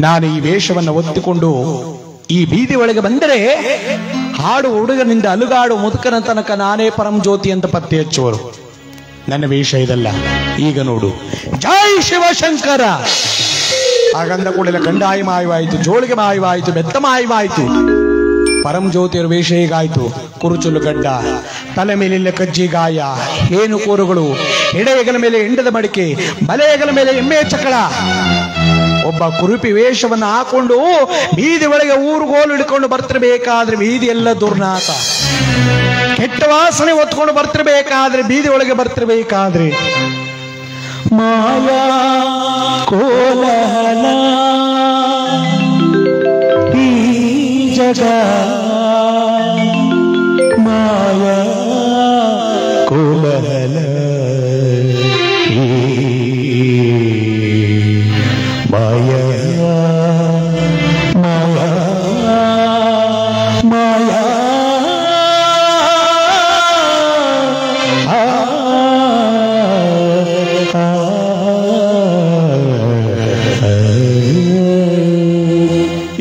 ನಾನು ಈ ವೇಷವನ್ನು ಒತ್ತಿಕೊಂಡು ಈ ಬೀದಿ ಒಳಗೆ ಬಂದರೆ ಹಾಡು ಹುಡುಗನಿಂದ ಅಲುಗಾಡು ಮುದುಕನ ತನಕ ನಾನೇ ಪರಂ ಜ್ಯೋತಿ ಅಂತ ಪತ್ತೆ ಹಚ್ಚುವರು. ನನ್ನ ವೇಷ ಇದಲ್ಲ. ಈಗ ನೋಡು, ಜೈ ಶಿವಶಂಕರ. ಹಾಗಂದ ಕೂಡಲೇ ಕಂಡಾಯ ಮಾಯವಾಯಿತು, ಜೋಳಿಗೆ ಮಾಯವಾಯಿತು, ಬೆತ್ತ ಮಾಯವಾಯಿತು. ಪರಂ ಜ್ಯೋತಿಯರ ವೇಷ ಹೇಗಾಯ್ತು? ಕುರುಚುಲು ಗಡ್ಡ, ತಲೆ ಮೇಲಿಲ್ಲ ಕಜ್ಜಿ ಗಾಯ, ಹೇನು ಕೂರುಗಳು, ಎಡೆಯಗಲ ಮೇಲೆ ಎಂಡದ ಮಡಿಕೆ, ಬಲೆಯಗಲ ಮೇಲೆ ಎಮ್ಮೆ ಚಕಳ. ಒಬ್ಬ ಕುರುಪಿ ವೇಷವನ್ನು ಹಾಕೊಂಡು ಬೀದಿ ಒಳಗೆ ಊರುಗೋಲು ಹಿಡ್ಕೊಂಡು ಬರ್ತಿರ್ಬೇಕಾದ್ರೆ ಬೀದಿ ಎಲ್ಲ ದುರ್ನಾತ, ಕೆಟ್ಟ ವಾಸನೆ ಹೊತ್ಕೊಂಡು ಬರ್ತಿರ್ಬೇಕಾದ್ರೆ ಬೀದಿ ಒಳಗೆ ಬರ್ತಿರ್ಬೇಕಾದ್ರೆ ಮಾಯಾ ಕೋಲಾಹಲ ಈ ಜಗ, ಮಾಯಾ ಕೋಲಾಹಲ ಈ ಮಾಯಾ ಮಾಯಾ ಮಾಯಾ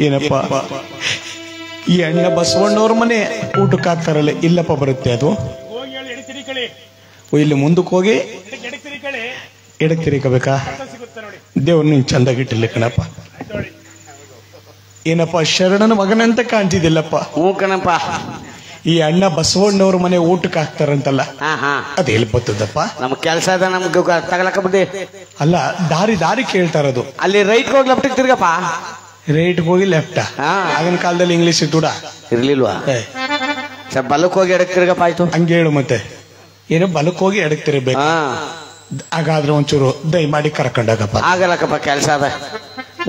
ಏನಪ್ಪ ಈ ಅಣ್ಣ ಬಸವಣ್ಣವ್ರ ಮನೆ ಊಟಕ್ಕೆ ಹಾಕ್ತಾರಲ್ಲ, ಇಲ್ಲಪ್ಪ ಬರುತ್ತೆ ಅದು. ಇಲ್ಲಿ ಮುಂದಕ್ಕೆ ಹೋಗಿ ಎಡಕ್ಕೆ ತಿರುಗಬೇಕಾ? ದೇವ್ರು ನೀನ್ ಚಂದಾಗಿಟ್ಟಿಲ್ಲ ಕಣಪ್ಪ. ಏನಪ್ಪ ಶರಣನ ಮಗನಂತ ಕಾಣ್ತಿದ್ದಿಲ್ಲಪ್ಪ. ಹ್ಞೂ ಕಣಪ್ಪ. ಈ ಅಣ್ಣ ಬಸವಣ್ಣವ್ರ ಮನೆ ಊಟಕ್ಕೆ ಹಾಕ್ತಾರಂತಲ್ಲ, ಅದ ಎಲ್ಲಿ ಬರ್ತದಪ್ಪ? ನಮ್ ಕೆಲಸ ಅದ, ನಮ್ಗೆ ತಗಲಕ ಬಿಡಿ. ಅಲ್ಲ, ದಾರಿ ದಾರಿ ಕೇಳ್ತಾರದು. ಅಲ್ಲಿ ರೈಟ್ ಹೋಗಿ ಲೆಫ್ಟ್ ತಿರ್ಗಪ್ಪ. ರೈಟ್ ಹೋಗಿ ಲೆಫ್ಟ್. ಆಗಿನ ಕಾಲದಲ್ಲಿ ಇಂಗ್ಲಿಷ್ ಇಟ್ಟುಡ ಇರ್ಲಿಲ್ವಾ? ಬಲಕ್ ಹೋಗಿ ಎಡಕ್ ತಿರ್ಗಪ್ಪ. ಆಯ್ತು, ಹಂಗೆ ಹೇಳು. ಮತ್ತೆ ಏನೋ ಬಲಕ್ ಹೋಗಿ ಎಡಕ್ ತಿರ್ಬೇಕು. ಹಾಗಾದ್ರೆ ಒಂಚೂರು ದಯಮಾಡಿ ಕರ್ಕೊಂಡಾಗಪ್ಪ. ಆಗಲ್ಲಕ್ಕಪ್ಪ, ಕೆಲಸ ಅದ.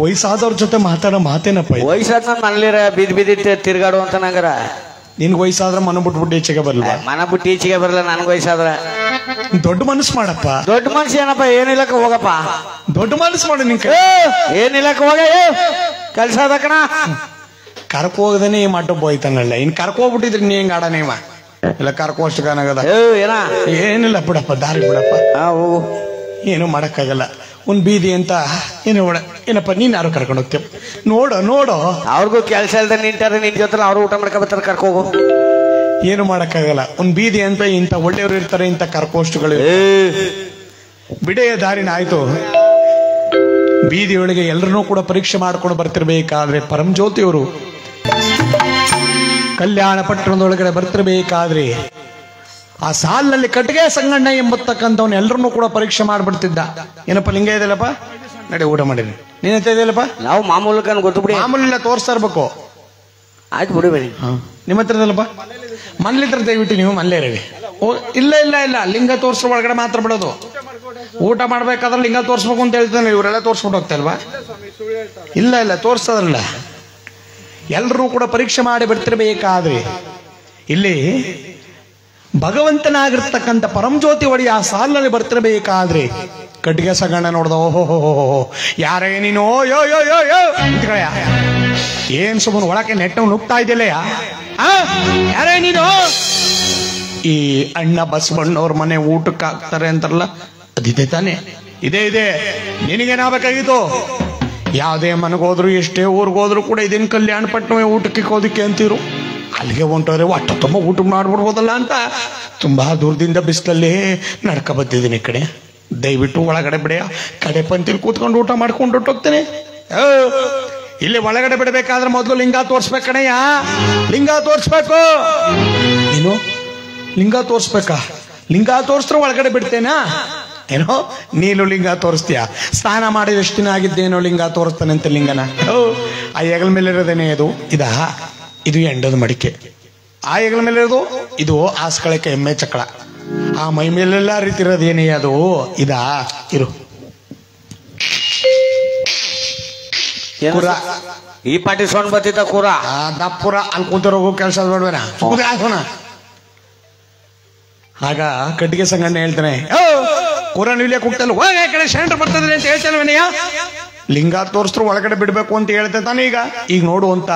ವಯಸ್ಸಾದವ್ರ ಜೊತೆ ಮಾತಾಡೋ ಮಾತೇನಪ್ಪ? ವಯಸ್ಸಾದ ಮನೇಲಿರ ಬೀದಿ ಬೀದಿ ತಿರ್ಗಾಡು ಅಂತ ನಂಗರ. ನಿನ್ಗೆ ವಯಸ್ಸಾದ್ರ ಮನ ಬಿಟ್ಬಿಟ್ಟು ಈಚೆಗೆ ಬರಲ್ಲ. ಮನ ಬಿಟ್ಟು ಈಚೆಗೆ ಬರಲ್ಲ ನನ್ಗೆ ವಯಸ್ಸಾದ್ರ. ದೊಡ್ಡ ಮನಸ್ಸು ಮಾಡಪ್ಪ. ದೊಡ್ಡ ಮನುಷ್ಯ ಏನಪ್ಪ? ಏನಿಲ್ಲಕ್ಕ ಹೋಗಪ್ಪ. ದೊಡ್ಡ ಮನಸ್ಸು ಮಾಡ. ನಿನ್ ಏನಿಲ್ಲಕ್ಕ ಹೋಗ, ಕೆಲಸ ಅದ ಕಣ. ಕರ್ಕ ಹೋಗದೇನೆ ಈ ಮಟ್ಟ ಬೋಯ್ತಾನಲ್ಲ. ಇನ್ ಕರ್ಕ ಹೋಗ್ಬಿಟ್ಟಿದ್ರಿ ನೀ ಹೆಂಗ ಆಡನೇವ ಇಲ್ಲ ಕರ್ಕೋ ಅಷ್ಟು ಕಾನಾಗದ. ಏನ ಏನಿಲ್ಲ ಬಿಡಪ್ಪ, ದಾರಿ ಬಿಡಪ್ಪ. ಹೋಗು, ಏನು ಮಾಡಕ್ಕಾಗಲ್ಲ. ಒಂದ್ ಬೀದಿ ಅಂತ ಏನು ಏನಪ್ಪ, ನೀನ್ ಯಾರು ಕರ್ಕೊಂಡು ಹೋಗ್ತೇವ? ನೋಡೋ ನೋಡೋ, ಅವ್ರಿಗೂ ಕೆಲಸ ಇಲ್ದ ನಿಂತಾರ, ನಿನ್ ಜೊತೆ ಅವ್ರು ಊಟ ಮಾಡ್ಕೊ ಬರ್ತಾರ, ಕರ್ಕೋಗು. ಏನು ಮಾಡಕ್ಕಾಗಲ್ಲ. ಒಂದ್ ಬೀದಿ ಅಂತ ಇಂಥ ಒಳ್ಳೆಯವರು ಇರ್ತಾರೆ, ಇಂಥ ಕರ್ಕೋಷ್ಟುಗಳು. ಬಿಡೆಯ ದಾರಿನ ಆಯ್ತು. ಬೀದಿಯೊಳಗೆ ಎಲ್ಲರನ್ನೂ ಕೂಡ ಪರೀಕ್ಷೆ ಮಾಡ್ಕೊಂಡು ಬರ್ತಿರ್ಬೇಕಾದ್ರೆ ಪರಂ ಜ್ಯೋತಿಯವರು ಕಲ್ಯಾಣ ಪಟ್ಟಣದೊಳಗಡೆ ಬರ್ತಿರ್ಬೇಕಾದ್ರೆ ಆ ಸಾಲಿನಲ್ಲಿ ಕಟ್ಟಿಗೆ ಸಂಗಣ್ಣ ಎಂಬತಕ್ಕಂಥವ್ನ ಎಲ್ಲರನ್ನೂ ಕೂಡ ಪರೀಕ್ಷೆ ಮಾಡ್ಬಿಡ್ತಿದ್ದ. ಏನಪ್ಪ ಲಿಂಗ ಇದೆಯಲ್ಲಪ್ಪ, ನಡೆ ಊಟ ಮಾಡಿರಿ. ನೀನ್ ಇದೆಯಲ್ಲಪ್ಪ? ನಾವು ಮಾಮೂಲಕ ಗೊತ್ತು ಬಿಡಿ. ಮಾಮೂಲಿಲ್ಲ ತೋರಿಸ್ತಾ ಇರ್ಬೇಕು. ಆಯ್ತು ಬಿಡಿ ಬೇಡಿ. ನಿಮ್ಮ ಹತ್ರದಲ್ಲಪ್ಪ ಮನೇಲಿದ್ರ ದಯವಿಟ್ಟು ನೀವು ಮನೇಲೇ ಇರವಿ. ಇಲ್ಲ ಇಲ್ಲ ಇಲ್ಲ, ಲಿಂಗ ತೋರ್ಸೋ ಒಳಗಡೆ ಮಾತ್ರ ಬಿಡೋದು. ಊಟ ಮಾಡ್ಬೇಕಾದ್ರೆ ಲಿಂಗ ತೋರ್ಸ್ಬೇಕು ಅಂತ ಹೇಳ್ತಾನೆ. ಇವರೆಲ್ಲ ತೋರ್ಸ್ಬಿಟ್ಟು ಹೋಗ್ತಲ್ವಾ? ಇಲ್ಲ ಇಲ್ಲ, ತೋರ್ಸೋದ್ರಲ್ಲ. ಎಲ್ಲರೂ ಕೂಡ ಪರೀಕ್ಷೆ ಮಾಡಿ ಬಿಡ್ತಿರ್ಬೇಕಾದ್ರೆ ಇಲ್ಲಿ ಭಗವಂತನಾಗಿರ್ತಕ್ಕಂಥ ಪರಂ ಜ್ಯೋತಿ ಒಡೆಯ ಆ ಸಾಲಿನಲ್ಲಿ ಬರ್ತಿರ್ಬೇಕಾದ್ರೆ ಕಟ್ಟಿಗೆ ಸಗಣ್ಣ ನೋಡ್ದ. ಓಹೋ, ಯಾರೇ ನೀನು? ಯೋ ಯೋ ಯೋ ಯೋ ಅಂತೇಳ. ಏನ್ ಸುಮ್ಮನೆ ಒಳಕ್ಕೆ ನೆಟ್ಟವ್ ನುಗ್ತಾ ಇದೆಯಲ್ಲಯ್ಯ? ಯಾರೇ ನೀನು? ಈ ಅಣ್ಣ ಬಸವಣ್ಣವ್ರ ಮನೆ ಊಟಕ್ಕೆ ಹಾಕ್ತಾರೆ ಅಂತಾರಲ್ಲ, ಅದಿದೆ ತಾನೆ? ಇದೇ ಇದೆ. ನಿನಗೇನಾಗಬೇಕಾಗಿತ್ತು? ಯಾವುದೇ ಮನೆಗೋದ್ರು ಎಷ್ಟೇ ಊರಿಗೋದ್ರು ಕೂಡ ಇದೇನು ಕಲ್ಯಾಣ ಪಟ್ಟಣವೇ ಊಟಕ್ಕೆ ಹೋದಕ್ಕೆ ಅಂತಿರು. ಅಲ್ಲಿಗೆ ಹೊಂಟೋದ್ರೆ ಒಟ್ಟು ತುಂಬ ಊಟ ಮಾಡ್ಬಿಡ್ಬೋದಲ್ಲ ಅಂತ ತುಂಬಾ ದೂರದಿಂದ ಬಿಸಿಲಲ್ಲಿ ನಡ್ಕ ಬಂದಿದ್ದೀನಿ. ಈ ಕಡೆ ದಯವಿಟ್ಟು ಒಳಗಡೆ ಬಿಡೆಯ, ಕಡೆ ಪಂತಿಲ್ ಕೂತ್ಕೊಂಡು ಊಟ ಮಾಡ್ಕೊಂಡು ಹೊಟ್ಟೋಗ್ತೇನೆ. ಇಲ್ಲಿ ಒಳಗಡೆ ಬಿಡಬೇಕಾದ್ರೆ ಮೊದಲು ಲಿಂಗ ತೋರ್ಸ್ಬೇಕು ಕಣಯ್ಯ, ಲಿಂಗ ತೋರ್ಸ್ಬೇಕು. ಏನು ಲಿಂಗ ತೋರ್ಸ್ಬೇಕಾ? ಲಿಂಗ ತೋರಿಸ್ರೆ ಒಳಗಡೆ ಬಿಡ್ತೇನಾ? ಏನೋ ನೀನು ಲಿಂಗ ತೋರಿಸ್ತೀಯ? ಸ್ನಾನ ಮಾಡಿದ ಎಷ್ಟು ದಿನ ಆಗಿದ್ದೇನೋ ಲಿಂಗ ತೋರಿಸ್ತಾನೆ ಅಂತ ಲಿಂಗನ. ಆ ಹೆಗಲ ಮೇಲೆ ಇರೋದೇನೆ ಇದು. ಇದು ಎಂಡದ ಮಡಿಕೆ. ಆ ಹೆಗಲ ಮೇಲೆ ಇರೋದು ಇದು ಆಸ್ಕಳಕ್ಕೆ ಎಮ್ಮೆ ಚಕ್ಳ. ಆ ಮೈ ಮೇಲೆಲ್ಲ ರೀತಿರೋದೇನೇ ಅದು? ಇರು ಕೂರ. ಈ ಪಾಟಿ ಸೊಂಡ್ ಬತ್ತಿದ್ದ ಕೂರ. ದಪ್ಪುರ ಅಲ್ಲಿ ಕೂತಿರೋಗು ಕೆಲಸ ಬೇಡವೇನ? ಆಗ ಕಟ್ಟಿಗೆ ಸಂಗಣ್ಣ ಹೇಳ್ತಾನೆ, ಕೂರ ನೀಲೆ ಕೂಗ್ತಲ್ಲ, ಹೋಗ ಕಡೆ ಶಂಡ್ರ ಬರ್ತದೆ ಅಂತ ಹೇಳ್ತಾನವನಯ್ಯ. ಲಿಂಗ ತೋರಿಸ್ರು ಒಳಗಡೆ ಬಿಡ್ಬೇಕು ಅಂತ ಹೇಳ್ತಾ ತಾನೆ. ಈಗ ನೋಡು ಅಂತ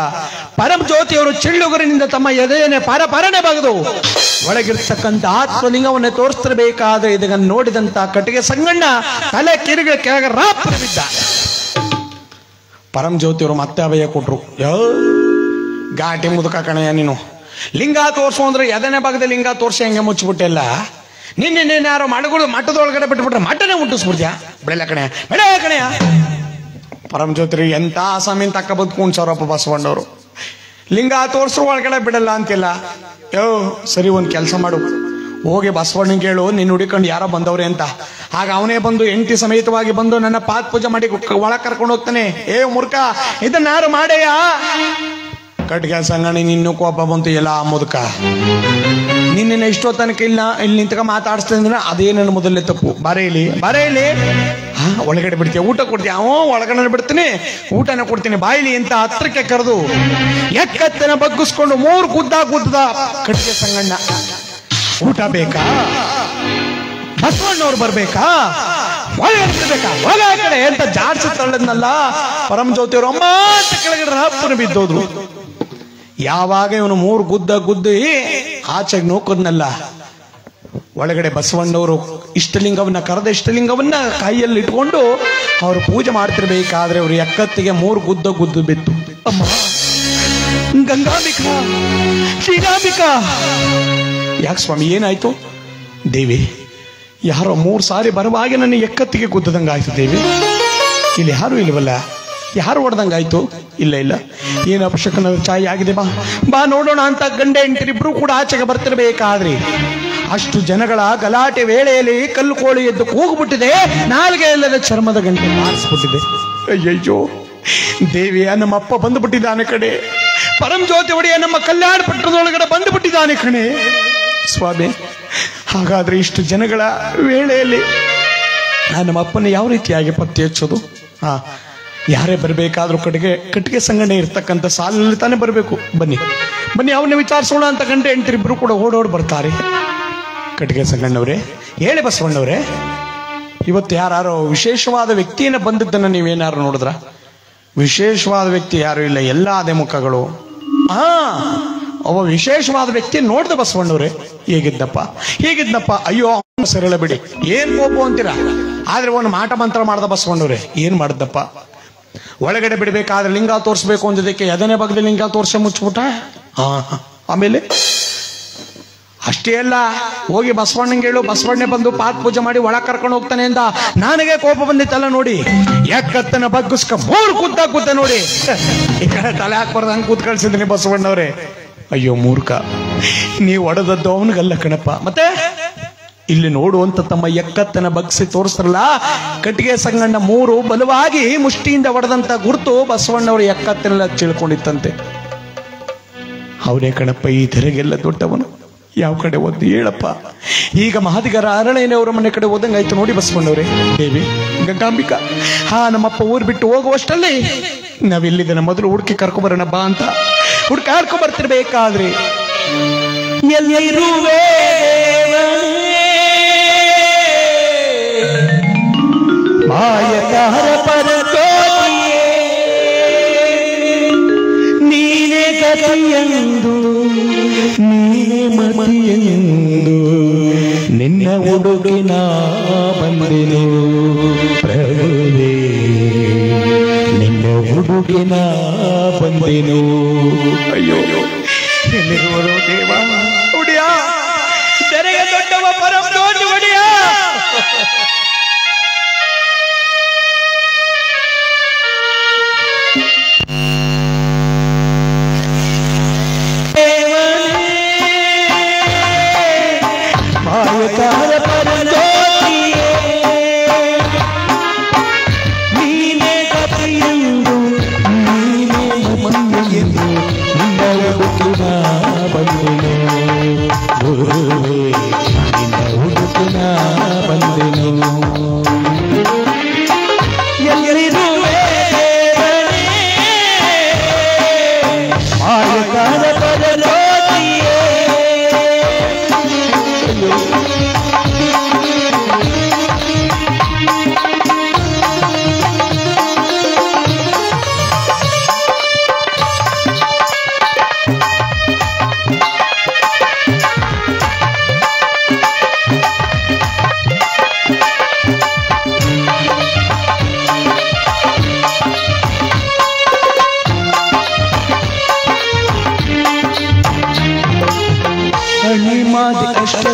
ಪರಂ ಜ್ಯೋತಿಯವರು ಚಿಳ್ಳುಗರಿನಿಂದ ತಮ್ಮ ಎದೆಯನ್ನೇ ಪರನೆ ಬಗೆದು ಒಳಗಿರ್ತಕ್ಕಂಥ ಆತ್ಮಲಿಂಗವನ್ನೇ ತೋರಿಸ್ತಿರ್ಬೇಕಾದ್ರೆ ಇದನ್ನು ನೋಡಿದಂತ ಕಟ್ಟಿಗೆ ಸಂಗಣ್ಣ ತಲೆ ಕಿರುಗ ಕೆಳಗೆ ರಾಪ್ರ ಬಿದ್ದ. ಪರಂ ಜ್ಯೋತಿಯವರು ಮತ್ತೆ ಅಭಯ ಕೊಟ್ರು. ಘಾಟಿ ಮುದುಕ ಕಣಯ್ಯ ನೀನು, ಲಿಂಗ ತೋರ್ಸು ಅಂದ್ರೆ ಎದನೇ ಭಾಗದಲ್ಲಿ ಲಿಂಗ ತೋರ್ಸಿ ಹೆಂಗೆ ಮುಚ್ಚಿಬಿಟ್ಟೆಲ್ಲ. ನಿನ್ನೆ ಯಾರೋ ಮಡಗಳು ಮಠದೊಳಗಡೆ ಬಿಟ್ಬಿಟ್ರೆ ಮಠನೇ ಮುಟ್ಟಿಸ್ಬಿಡ್ತೀಯ. ಬಿಡಲ್ಲ ಕಣಯ್ಯ, ಬಿಡ ಕಣಯ್ಯ. ಪರಂ ಜ್ಯೋತಿರಿ ಎಂತ ಸಮೀನ್ ತಕ್ಕ ಬದುಕೊಂಡು ಸೌರಪ್ಪ ಬಸವಣ್ಣವರು. ಲಿಂಗ ತೋರ್ಸ್ರು ಒಳಗಡೆ ಬಿಡಲ್ಲ ಅಂತಿಲ್ಲ. ಸರಿ, ಒಂದ್ ಕೆಲಸ ಮಾಡು, ಹೋಗಿ ಬಸವಣ್ಣನ ಕೇಳು ನಿನ್ನ ಹುಡಿಕೊಂಡು ಯಾರೋ ಬಂದವ್ರೆ ಅಂತ. ಆಗ ಅವನೇ ಬಂದು ಹೆಂಡತಿ ಸಮೇತವಾಗಿ ಬಂದು ನನ್ನ ಪಾತ್ ಪೂಜೆ ಮಾಡಿ ಒಳಗೆ ಕರ್ಕೊಂಡು ಹೋಗ್ತಾನೆ. ಮೂರ್ಖ, ಇದನ್ನ ಯಾರು ಮಾಡೇಯ? ಕಟ್ಗೆ ಸಂಗಣಿ ನಿನ್ನೂ ಕೋಪ ಬಂತು. ಎಲ್ಲ ಮುದುಕ, ನಿನ್ನ ಇಷ್ಟೋ ತನಕ ಇಲ್ಲಿ ನಿಂತಕ ಮಾತಾಡಿಸ್ತಾ ಅಂದ್ರೆ ಅದೇ ನನ್ನ ಮೊದಲೇ ತಪ್ಪು. ಬರೇಲಿ ಒಳಗಡೆ ಬಿಡ್ತೀಯ, ಊಟ ಕೊಡ್ತೀಯ? ಒಳಗಡೆ ಬಿಡ್ತೀನಿ, ಊಟನ ಕೊಡ್ತೀನಿ, ಬಾಯಿಲಿ ಅಂತ ಹತ್ರಕ್ಕೆ ಕರೆದು ಎಕ್ಕತ್ತನ ಬಗ್ಗಿಸ್ಕೊಂಡು 3 ಗುದ್ದ ಕಟ್ಗೆ ಸಂಗಣ್ಣ. ಊಟ ಬೇಕಾ? ಬಸವಣ್ಣವ್ರು ಬರ್ಬೇಕಾ? ಒಳಗಡೆ ಒಳ ಕಡೆ ಅಂತ ಜಾಡ್ಸಿ ತಳ್ಳದ್ನಲ್ಲ. ಪರಂ ಜ್ಯೋತಿಯವರು ಅಮ್ಮ ಅಂತ ಕೆಳಗಡೆ ರಾಪನ ಬಿದ್ದೋದ್ರು. ಯಾವಾಗ ಇವನು 3 ಗುದ್ದಿ ಆಚೆಗೆ ನೋಕದ್ನಲ್ಲ, ಒಳಗಡೆ ಬಸವಣ್ಣವರು ಇಷ್ಟಲಿಂಗವನ್ನ ಕರೆದ ಇಷ್ಟಲಿಂಗವನ್ನ ಕೈಯಲ್ಲಿ ಇಟ್ಕೊಂಡು ಅವರು ಪೂಜೆ ಮಾಡ್ತಿರ್ಬೇಕಾದ್ರೆ ಅವ್ರ ಎಕ್ಕತ್ತಿಗೆ 3 ಗುದ್ದು ಬಿತ್ತು. ಅಮ್ಮ ಗಂಗಾಂಬಿಕಾ, ಶ್ರೀರಾಂಬಿಕಾ. ಯಾಕೆ ಸ್ವಾಮಿ, ಏನಾಯ್ತು? ದೇವಿ, ಯಾರೋ 3 ಸಾರಿ ಬರುವಾಗೆ ನನ್ನ ಎಕ್ಕತ್ತಿಗೆ ಗುದ್ದದಂಗ ಆಯ್ತು ದೇವಿ. ಇಲ್ಲಿ ಯಾರು ಇಲ್ವಲ್ಲ, ಯಾರು ಹೊಡೆದಂಗಾಯ್ತು? ಇಲ್ಲ, ಏನು ಅಪಶಕನ ಚಾಯ್ ಆಗಿದೆ, ಬಾ ನೋಡೋಣ ಅಂತ ಗಂಡ ಹೆಂಡತಿರಿಬ್ರು ಕೂಡ ಆಚೆಗೆ ಬರ್ತಿರ್ಬೇಕಾದ್ರಿ ಅಷ್ಟು ಜನಗಳ ಗಲಾಟೆ ವೇಳೆಯಲ್ಲಿ ಕಲ್ಲು ಕೋಳಿ ಎದ್ದು ಕೂಗ್ಬಿಟ್ಟಿದೆ. ನಾಲ್ಗೆ ಎಲ್ಲದ ಚರ್ಮದ ಗಂಟೆ ಮಾಡಿಸ್ಬಿಟ್ಟಿದೆ. ಅಯ್ಯಯ್ಯೋ ದೇವಿಯ ನಮ್ಮಪ್ಪ ಬಂದುಬಿಟ್ಟಿದ್ದಾನೆ ಕಣೆ. ಪರಂ ಜ್ಯೋತಿ ಒಡೆಯ ನಮ್ಮ ಕಲ್ಯಾಣ ಪಟ್ಟಣದೊಳಗಡೆ ಬಂದುಬಿಟ್ಟಿದ್ದಾನೆ ಕಣೆ. ಸ್ವಾಮಿ, ಹಾಗಾದ್ರೆ ಇಷ್ಟು ಜನಗಳ ವೇಳೆಯಲ್ಲಿ ನಮ್ಮ ಅಪ್ಪನ ಯಾವ ರೀತಿಯಾಗಿ ಪತ್ತೆ ಹಚ್ಚೋದು? ಯಾರೇ ಬರಬೇಕಾದ್ರೂ ಕಟ್ಟಿಗೆ ಸಂಗಣೆ ಇರ್ತಕ್ಕಂಥ ಸಾಲಿನಲ್ಲಿ ತಾನೇ ಬರಬೇಕು. ಬನ್ನಿ ಅವನ್ನ ವಿಚಾರಿಸೋಣ ಅಂತ ಗಂಟೆ ಹೆಂಡತಿರಿಬ್ರು ಕೂಡ ಓಡೋಡ್ ಬರ್ತಾರೆ. ಕಟ್ಟಿಗೆ ಸಂಗಣ್ಣವ್ರೆ, ಹೇಳಿ ಬಸವಣ್ಣವ್ರೆ, ಇವತ್ತು ಯಾರೋ ವಿಶೇಷವಾದ ವ್ಯಕ್ತಿಯನ್ನು ಬಂದದ್ದನ್ನು ನೀವೇನಾರು ನೋಡಿದ್ರ? ವಿಶೇಷವಾದ ವ್ಯಕ್ತಿ ಯಾರು ಇಲ್ಲ, ಎಲ್ಲ ಅದೇ ಮುಖಗಳು. ಒಬ್ಬ ವಿಶೇಷವಾದ ವ್ಯಕ್ತಿ ನೋಡ್ದ ಬಸವಣ್ಣವ್ರೆ. ಹೇಗಿದ್ನಪ್ಪ? ಅಯ್ಯೋ ಸರಳ ಬಿಡಿ, ಏನ್ ಕೋಪ ಅಂತೀರಾ? ಆದ್ರೆ ಒಂದು ಮಾಟ ಮಂತ್ರ ಮಾಡ್ದ ಬಸವಣ್ಣವ್ರೆ. ಏನ್ ಮಾಡ್ದಪ್ಪ? ಒಳಗಡೆ ಬಿಡ್ಬೇಕಾದ್ರೆ ಲಿಂಗ ತೋರಿಸ್ಬೇಕು ಅಂದಿದ್ದಕ್ಕೆ ಎದನೇ ಭಾಗದಲ್ಲಿ ಲಿಂಗ ತೋರ್ಸ ಮುಚ್ಚಿಬಿಟ್ಟ. ಆಮೇಲೆ ಅಷ್ಟೇ ಅಲ್ಲ, ಹೋಗಿ ಬಸವಣ್ಣಂಗೆ ಹೇಳು, ಬಸವಣ್ಣೆ ಬಂದು ಪಾತ್ ಪೂಜೆ ಮಾಡಿ ಒಳಗೆ ಕರ್ಕೊಂಡು ಹೋಗ್ತಾನೆ ಅಂತ. ನನಗೆ ಕೋಪ ಬಂದಿತ್ತಲ್ಲ ನೋಡಿ, ಎಕ್ಕತ್ತನ ಬಗ್ಗಿಸ್ಕ 3 ಗುದ್ದ ನೋಡಿ ಈ ಕಡೆ ತಲೆ ಹಾಕ್ಬಾರ್ದಂಗೆ ಕೂತ್ ಕಳ್ಸಿದ್ದೀನಿ ಬಸವಣ್ಣವ್ರೆ. ಅಯ್ಯೋ ಮೂರ್ಖ, ನೀವು ಹೊಡೆದದ್ದು ಅವನಿಗಲ್ಲ ಕಣಪ್ಪ. ಮತ್ತೆ ಇಲ್ಲಿ ನೋಡುವಂತ ತಮ್ಮ ಎಕ್ಕತ್ತನ ಬಗ್ಸಿ ತೋರಿಸ್ರಲ್ಲ, ಕಟ್ಟಿಗೆ ಸಂಗಣ್ಣ 3 ಬಲವಾಗಿ ಮುಷ್ಟಿಯಿಂದ ಹೊಡೆದಂತ ಗುರುತು ಬಸವಣ್ಣವರು ಎಕ್ಕತ್ತನೆಲ್ಲ ಚಿಳ್ಕೊಂಡಿತ್ತಂತೆ. ಅವನೇ ಕಣಪ್ಪ ಈ ತೆರೆಗೆಲ್ಲ ದೊಡ್ಡವನು. ಯಾವ ಕಡೆ ಓದಿ ಹೇಳಪ್ಪ? ಈಗ ಮಹಾದಿಗರ ಅರಳೇನವರ ಮನೆ ಕಡೆ ಓದಂಗಾಯ್ತು ನೋಡಿ ಬಸವಣ್ಣವ್ರೆ. ದೇವಿ ಗಂಗಾಂಬಿಕಾ, ನಮ್ಮಪ್ಪ ಊರು ಬಿಟ್ಟು ಹೋಗುವಷ್ಟಲ್ಲಿ ನಾವಿಲ್ಲಿದ್ದೇನೆ, ಮೊದಲು ಹುಡುಕಿ ಕರ್ಕೊಂಬರೋಣ ಬಾ ಅಂತ ಹುಡ್ಕಾಡ್ಕೊಂಡ್ ಬರ್ತಿರ್ಬೇಕಾದ್ರಿ ಎಲ್ಲಿರುವೆ ಮಾಯಕಾರ ಪರತೋರಿಯೇ, ನೀನೇ ಗತಿಯೆಂದು ನೀನೇ ಮತಿಯೆಂದು ನಿನ್ನ ಹುಡುಗಿನ ಬಂದೆನು ಪ್ರಭುವೇ, ನಿನ್ನ ಹುಡುಗಿನ ಬಂದೆನು. ಅಯ್ಯೋ ಎಲ್ಲಿರುವರು ದೇವ ಒಡೆಯ, ತೆರೆಗೆ ದೊಡ್ಡವ ಪರಂ ಜ್ಯೋತಿ ಒಡೆಯ. ಮಾಯಕಾರ ಪರಂ ಜ್ಯೋತಿಯೇ, ನೀನೇ ಕಥೆಯೆಂದು ನೀನೇ ಮಂದಿಯೆಂದು ನಿನ್ನ ಹುಡುಕಿನ ಬಂದೆನು ಗುರುವೇ, ನಿನ್ನ ಹುಡುಕಿನ ಬಂದೆನು. ಎಲ್ಲಿರುವೆ ದೇವನೇ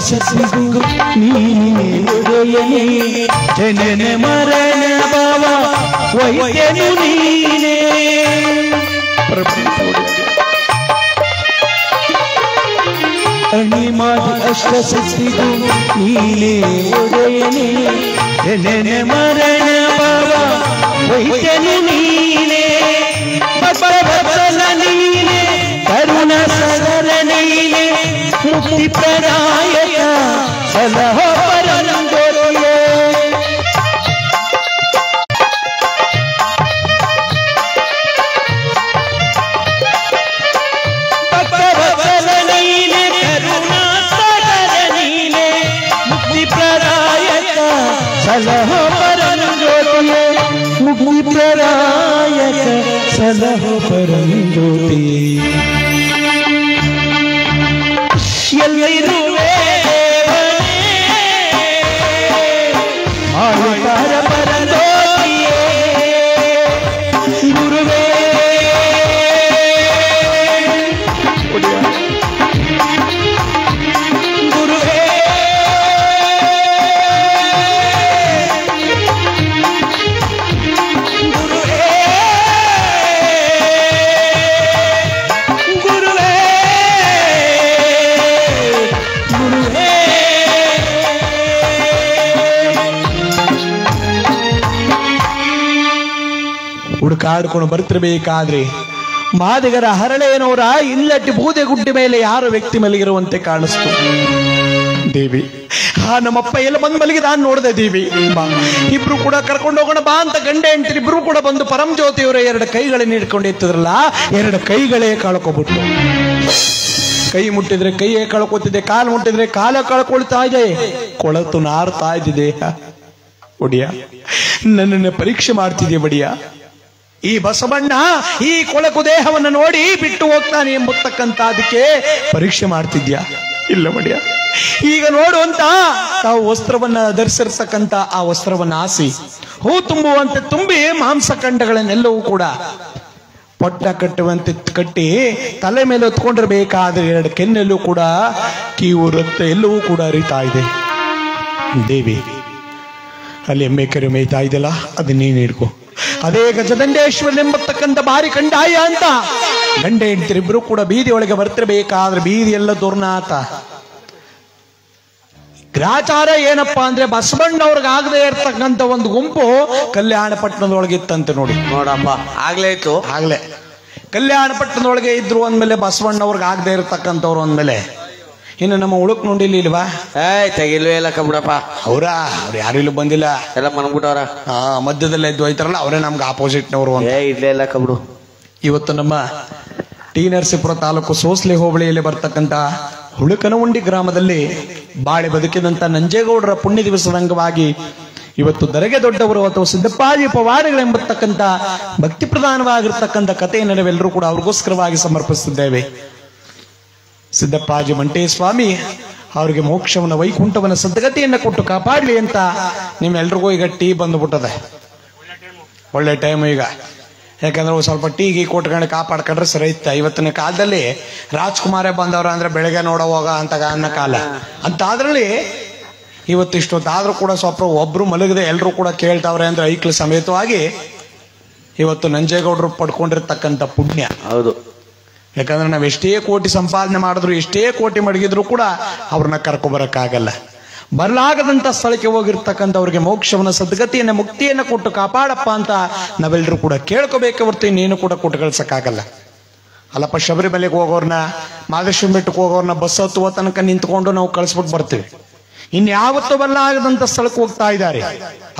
ಸಿದ್ಧಿಗೂ ನೀನೇ ಒಡೆಯನೇ ಜನನ ಮರಣ ಭಾವ ವೈದ್ಯನು ನೀನೇ ಅಣಿಮಾದಿ ಅಷ್ಟ ಸಿದ್ಧಿಗೂ ನೀನೇ ಒಡೆಯನೇ ಜನನ ಮರಣ ಭಾವ ವೈದ್ಯನು ನೀನೇ ಭಕ್ತವತ್ಸಲ ನೀನೇ ಕರುಣ ಸಗರ ನೀನೇ ಮುಕ್ತಿ ಪ್ರದಾಯಕ ಸಲಹೋ ಪರಂಜ್ಯೋತಿಯೇ ಭಕ್ತವತ್ಸಲ ನೀನೇ ಕರುಣ ಸಗರ ನೀನೇ ಮುಕ್ತಿ ಪ್ರದಾಯಕ ಸಲಹೋ ಪರಂಜ್ಯೋತಿಯೇ ಮುಕ್ತಿ ಪ್ರದಾಯಕ ಸಲಹೋ ಪರಂಜ್ಯೋತಿಯೇ ಎಲ್ಲಿರುವೆ ಆಳುತ್ತಾರ ಪರಂಜ್ಯೋತಿಯೇ ಗುರುವೇ ಗುರುವೇ ಹುಡುಕಾಡ್ಕೊಂಡು ಬರ್ತಿರ್ಬೇಕಾದ್ರೆ ಮಾದಿಗರ ಹರಳೇನವರ ಇಲ್ಲಟ್ಟಿ ಬೂದೆ ಗುಡ್ಡೆ ಮೇಲೆ ಯಾರು ವ್ಯಕ್ತಿ ಮಲಗಿರುವಂತೆ ಕಾಣಿಸ್ತು. ದೇವಿ ನಮ್ಮಪ್ಪ ಎಲ್ಲ ಬಂದು ಮಲಗಿದ ನೋಡಿದೆ. ದೇವಿ ಬಾ, ಇಬ್ರು ಕೂಡ ಕರ್ಕೊಂಡು ಹೋಗೋಣ ಬಾ ಅಂತ ಗಂಡೆ ಹೆಂಡತಿ ಇಬ್ರು ಕೂಡ ಬಂದು ಪರಂಜ್ಯೋತಿಯವರ ಎರಡು ಕೈಗಳನ್ನ ಹಿಡ್ಕೊಂಡು ಇತ್ತಿದ್ರಲ್ಲ, ಎರಡು ಕೈಗಳೇ ಕಳ್ಕೊಬಿಟ್ಟು. ಕೈ ಮುಟ್ಟಿದ್ರೆ ಕೈಯೇ ಕಳ್ಕೊತಿದೆ, ಕಾಲು ಮುಟ್ಟಿದ್ರೆ ಕಾಲ ಕಳ್ಕೊಳ್ತಾ ಇದೆ, ಕೊಳತು ನಾರ್ತಾ ಇದ್ದಿದೆ. ಒಡಿಯ ನನ್ನನ್ನು ಪರೀಕ್ಷೆ ಮಾಡ್ತಿದ್ಯೆ ಬಡಿಯ. ಈ ಬಸವಣ್ಣ ಈ ಕೊಳಕು ದೇಹವನ್ನು ನೋಡಿ ಬಿಟ್ಟು ಹೋಗ್ತಾನೆ ಎಂಬತಕ್ಕಂಥದಕ್ಕೆ ಪರೀಕ್ಷೆ ಮಾಡ್ತಿದ್ಯಾ? ಇಲ್ಲ ಬಡಿಯ. ಈಗ ನೋಡುವಂತ ತಾವು ವಸ್ತ್ರವನ್ನ ಧರಿಸಿರ್ತಕ್ಕಂಥ ಆ ವಸ್ತ್ರವನ್ನ ಆಸಿ ಹೂ ತುಂಬುವಂತೆ ತುಂಬಿ ಮಾಂಸಖಂಡಗಳನ್ನೆಲ್ಲವೂ ಕೂಡ ಪೊಟ್ಟ ಕಟ್ಟುವಂತೆ ಕಟ್ಟಿ ತಲೆ ಮೇಲೆ ಹೊತ್ಕೊಂಡಿರ್ಬೇಕಾದ್ರೆ ಎರಡು ಕೆನ್ನೆಲ್ಲೂ ಕೂಡ ಕೀವು ರಕ್ತ ಎಲ್ಲವೂ ಕೂಡ ಹರಿತಾ ಇದೆ. ದೇವಿ ಅಲ್ಲಿ ಎಮ್ಮೆ ಕೆರೆ ಮೇಯ್ತಾ ಇದೆಯಲ್ಲ, ಅದನ್ನೇನು ಹಿಡ್ಕೊ. ಅದೇ ಗಜದಂಡೇಶ್ವರ ಎಂಬತಕ್ಕಂಥ ಬಾರಿ ಕಂಡಾಯ ಅಂತ ಗಂಡ ಹೆಂಡತಿರಿಬ್ರು ಕೂಡ ಬೀದಿ ಒಳಗೆ ಬರ್ತಿರ್ಬೇಕಾದ್ರೆ ಬೀದಿ ಎಲ್ಲ ದುರ್ನಾತ. ಗ್ರಾಚಾರ ಏನಪ್ಪಾ ಅಂದ್ರೆ ಬಸವಣ್ಣವ್ರಿಗೆ ಆಗದೆ ಇರ್ತಕ್ಕಂಥ ಒಂದು ಗುಂಪು ಕಲ್ಯಾಣ ಪಟ್ಟಣದೊಳಗಿತ್ತಂತೆ. ನೋಡಿ ನೋಡಪ್ಪ, ಆಗ್ಲೇ ಇತ್ತು. ಆಗ್ಲೇ ಕಲ್ಯಾಣ ಪಟ್ಟಣದೊಳಗೆ ಇದ್ರು ಅಂದ್ಮೇಲೆ ಬಸವಣ್ಣವ್ರಿಗೆ ಆಗದೆ ಇರ್ತಕ್ಕಂಥವ್ರು ಅಂದ್ಮೇಲೆ ಇನ್ನು ನಮ್ಮ ಉಳುಕ್ ನೋಡಿಲ್ಲ ಇಲ್ವಾ? ತೆಗಿಲ್ವೇ ಇಲ್ಲ ಕಬಿಡಪ್ಪ. ಅವ್ರು ಯಾರು ಇಲ್ಲಿ ಬಂದಿಲ್ಲ, ಎಲ್ಲ ಮನ್ಬಿಟ್ಟವ್ರ. ಮಧ್ಯದಲ್ಲೇ ಎದ್ದು ಹೋಯ್ತಾರಲ್ಲ ಅವರೇ ನಮ್ಗೆ ಆಪೋಸಿಟ್ನವರು. ಇಲ್ಲೇ ಇಲ್ಲ ಕಬಿಡು. ಇವತ್ತು ನಮ್ಮ ಟಿ ನರಸೀಪುರ ತಾಲೂಕು ಸೋಸ್ಲೆ ಹೋಬಳಿಯಲ್ಲಿ ಬರ್ತಕ್ಕಂಥ ಹುಳುಕನಹುಂಡಿ ಗ್ರಾಮದಲ್ಲಿ ಬಾಳೆ ಬದುಕಿದಂತ ನಂಜೇಗೌಡರ ಪುಣ್ಯ ದಿವಸದ ಅಂಗವಾಗಿ ಇವತ್ತು ದರೆಗೆ ದೊಡ್ಡವರು ಅಥವಾ ಸಿದ್ದಪ್ಪಾಜಿ ಪವಾಡಗಳೆಂಬತಕ್ಕಂಥ ಭಕ್ತಿ ಪ್ರಧಾನವಾಗಿರ್ತಕ್ಕಂಥ ಕಥೆಯನ್ನು ನಾವೆಲ್ಲರೂ ಕೂಡ ಅವ್ರಿಗೋಸ್ಕರವಾಗಿ ಸಮರ್ಪಿಸುತ್ತಿದ್ದೇವೆ. ಸಿದ್ದಪ್ಪಾಜಿ ಮಂಟೇಸ್ವಾಮಿ ಅವರಿಗೆ ಮೋಕ್ಷವನ್ನ ವೈಕುಂಠವನ್ನ ಸದ್ಗತಿಯನ್ನ ಕೊಟ್ಟು ಕಾಪಾಡಲಿ ಅಂತ ನಿಮ್ಮೆಲ್ರಿಗೂ ಈಗ ಟೀ ಬಂದ್ಬಿಟ್ಟದೆ. ಒಳ್ಳೆ ಟೈಮ್ ಈಗ, ಯಾಕಂದ್ರೆ ಸ್ವಲ್ಪ ಟೀಗೆ ಕೊಟ್ಕೊಂಡು ಕಾಪಾಡ್ಕೊಂಡ್ರೆ ಸರಿ ಇತ್ತ. ಇವತ್ತಿನ ಕಾಲದಲ್ಲಿ ರಾಜ್ಕುಮಾರೇ ಬಂದವ್ರ ಅಂದ್ರೆ ಬೆಳಗ್ಗೆ ನೋಡೋ ಹೋಗ ಅಂತ ಅನ್ನೋ ಕಾಲ ಅಂತ. ಅದ್ರಲ್ಲಿ ಇವತ್ತು ಇಷ್ಟೊತ್ತಾದ್ರೂ ಕೂಡ ಸ್ವಲ್ಪ ಒಬ್ರು ಮಲಗದೆ ಎಲ್ಲರೂ ಕೂಡ ಕೇಳ್ತಾವ್ರೆ ಅಂದ್ರೆ ಐಕ್ಲ ಸಮೇತವಾಗಿ ಇವತ್ತು ನಂಜೇಗೌಡರು ಪಡ್ಕೊಂಡಿರ್ತಕ್ಕಂಥ ಪುಣ್ಯ. ಹೌದು. ಯಾಕಂದ್ರೆ ನಾವ್ ಎಷ್ಟೇ ಕೋಟಿ ಸಂಪಾದನೆ ಮಾಡಿದ್ರು, ಎಷ್ಟೇ ಕೋಟಿ ಮಡಗಿದ್ರು ಕೂಡ ಅವ್ರನ್ನ ಕರ್ಕೊಬರಕ್ಕಾಗಲ್ಲ. ಬರಲಾಗದಂತ ಸ್ಥಳಕ್ಕೆ ಹೋಗಿರ್ತಕ್ಕಂಥವ್ರಿಗೆ ಮೋಕ್ಷವನ್ನ ಸದ್ಗತಿಯನ್ನ ಮುಕ್ತಿಯನ್ನ ಕೊಟ್ಟು ಕಾಪಾಡಪ್ಪ ಅಂತ ನಾವೆಲ್ಲರೂ ಕೂಡ ಕೇಳ್ಕೋಬೇಕೆ ಹೊರತು ಇನ್ನೇನು ಕೂಡ ಕೊಟ್ಟು ಕಳ್ಸಕ್ಕಾಗಲ್ಲ. ಅಲ್ಲಪ್ಪ, ಶಬರಿಮಲೆಗೆ ಹೋಗೋರ್ನ, ಮಾದೇಶ್ವರ ಬೆಟ್ಟಕ್ಕೆ ಹೋಗೋರ್ನ ಬಸ್ ಹತ್ತುವ ತನಕ ನಿಂತ್ಕೊಂಡು ನಾವು ಕಳಿಸ್ಬಿಟ್ಟು ಬರ್ತೀವಿ. ಇನ್ಯಾವತ್ತೂ ಬರಲಾಗದಂತ ಸ್ಥಳಕ್ಕೆ ಹೋಗ್ತಾ ಇದ್ದಾರೆ.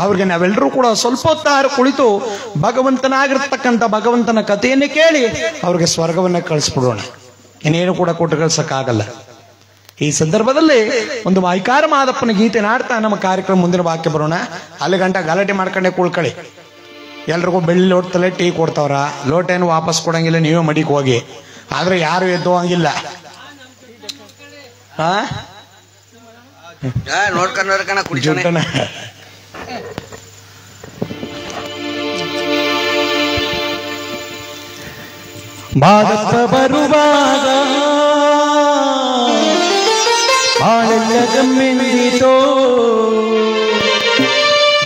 ಅವ್ರಿಗೆ ನಾವೆಲ್ಲರೂ ಕೂಡ ಸ್ವಲ್ಪ ಹೊತ್ತಾರು ಕುಳಿತು ಭಗವಂತನಾಗಿರ್ತಕ್ಕಂಥ ಭಗವಂತನ ಕಥೆಯನ್ನೇ ಕೇಳಿ ಅವ್ರಿಗೆ ಸ್ವರ್ಗವನ್ನ ಕಳಿಸ್ಬಿಡೋಣ. ಇನ್ನೇನು ಕೂಡ ಕೊಟ್ಟು ಕಳ್ಸಕ್ಕಾಗಲ್ಲ. ಈ ಸಂದರ್ಭದಲ್ಲಿ ಒಂದು ಐಕಾರ ಮಾದಪ್ಪನ ಗೀತೆ ನಾಡ್ತಾ ನಮ್ಮ ಕಾರ್ಯಕ್ರಮ ಮುಂದಿನ ವಾಕ್ಯ ಬರೋಣ. ಅಲ್ಲಿ ಗಂಟ ಗಲಾಟೆ ಮಾಡ್ಕೊಂಡೆ ಕುಳ್ಕಳಿ. ಎಲ್ರಿಗೂ ಬೆಳ್ಳಿ ಲೋಟದಲ್ಲೇ ಟೀ ಕೊಡ್ತಾವ್ರ, ಲೋಟ ಏನು ವಾಪಸ್ ಕೊಡಂಗಿಲ್ಲ, ನೀವೇ ಮಡಿಗೆ ಹೋಗಿ. ಆದ್ರೆ ಯಾರು ಎದ್ದು ಹಂಗಿಲ್ಲ. ನೋಡ್ಕೊಂಡ್ ಕುಡಿಸೋಣ. ಮಾದಪ್ಪ ಬರುವಾಗ ಬಾಳೆಲ್ಲ ಗಮ್ಮೆಂದಿತೋ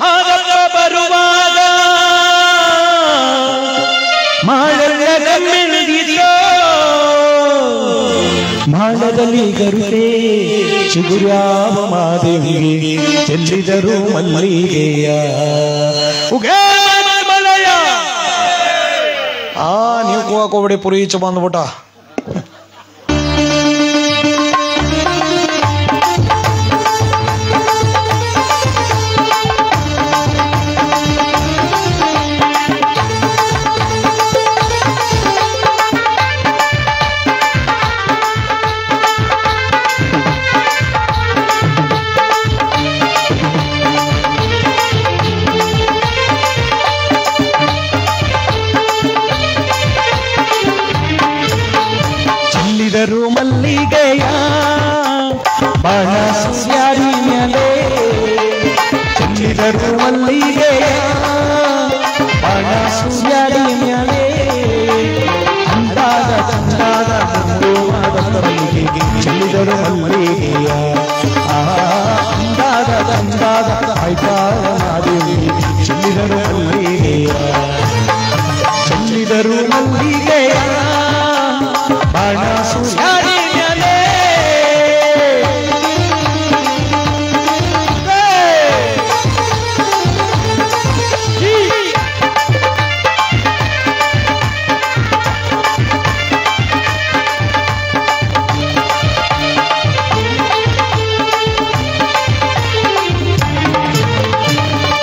ಮಾದಪ್ಪ ಬರುವಾಗ ಮಾಡಲ್ಲ ಗಮ್ಮೆಂದಿತೋ ಮಾಡದಲ್ಲಿ ಗರುತೆ ಚಿಗುರ್ಯಾವ ಮಾದೇವಿಗೆ ಚೆಲ್ಲಿದರು ಮಲ್ಲಿಗೆಯ ಉಗೇ ಮಲಯ ನೀವು ಕೂಗಾಕೋಬಿಡಿ ಪುರಿ ಈಚೆ ಬಂದ್ಬಿಟ್ಟ. ಮಲ್ಲಿಗೆಯ ಬಾಣ ಸುಸ್ಯಾರಿ ಮ್ಯಾಲೆ ಚೆಲ್ಲಿದರು ಮಲ್ಲಿಗೆಯ ಬಾಣ ಸುಸ್ಯಾರಿ ಮ್ಯಾಲೆ ಅಂದಾದ ಚಂದಾದ ಮಲ್ಲಿಗೆಗೆ ಚೆಲ್ಲಿದರು ಮಲ್ಲಿಗೆಯ ಅಂದಾದ ಚಂದಾದ ಆಯ್ತಾದ ಮಾದೇವಿಗೆ ಚೆಲ್ಲಿದರು ಮಲ್ಲಿಗೆಯ ಚೆಲ್ಲಿದರು ಮಲ್ಲಿಗೆಯ ಬಾಣ ಸುಸ್ಯಾರಿ ಮ್ಯಾಲೆ